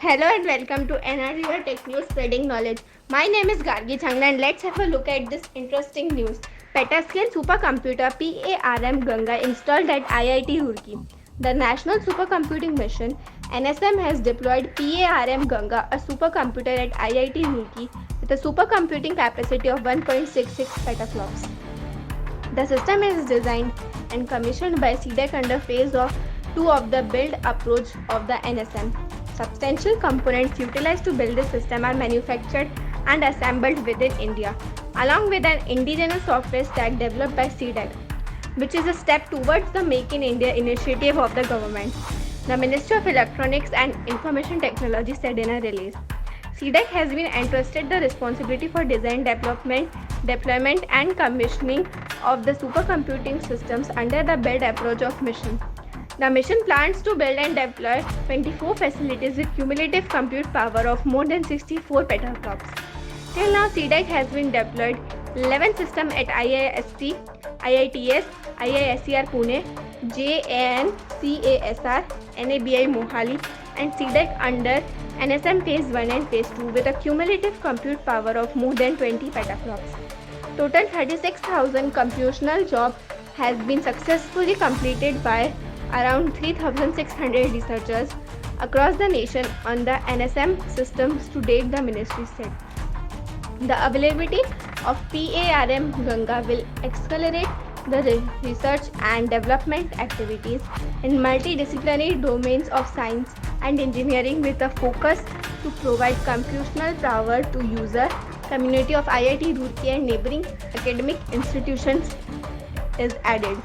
Hello and welcome to another Tech News Spreading Knowledge. My name is Gargi Changla and let's have a look at this interesting news. Peta scale supercomputer PARM Ganga installed at IIT Roorkee. The National Supercomputing Mission NSM has deployed PARM Ganga, a supercomputer at IIT Roorkee with a supercomputing capacity of 1.66 petaflops. The system is designed and commissioned by CDEC under phase of 2 of the build approach of the NSM. Substantial components utilized to build this system are manufactured and assembled within India, along with an indigenous software stack developed by CDEC, which is a step towards the Make in India initiative of the government. The Ministry of Electronics and Information Technology said in a release. CDEC has been entrusted the responsibility for design, development, deployment and commissioning of the supercomputing systems under the build approach of mission. The mission plans to build and deploy 24 facilities with cumulative compute power of more than 64 petaflops. Till now, CDEC has been deployed 11 systems at IISc, IITS, IISER Pune, JAN, CASR, NABI Mohali and CDEC under NSM Phase 1 and Phase 2 with a cumulative compute power of more than 20 petaflops. Total 36,000 computational job has been successfully completed by around 3,600 researchers across the nation on the NSM systems to date, the ministry said. The availability of PARM Ganga will accelerate the research and development activities in multidisciplinary domains of science and engineering with a focus to provide computational power to user community of IIT Roorkee and neighboring academic institutions is added.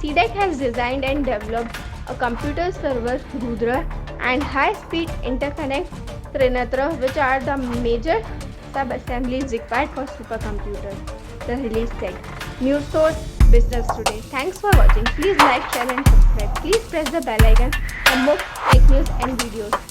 CDEC has designed and developed a computer server Rudra and high-speed interconnect Trinatra, which are the major sub-assemblies required for supercomputers, the release said. News source Business Today. Thanks for watching. Please like, share and subscribe. Please press the bell icon for more tech news and videos.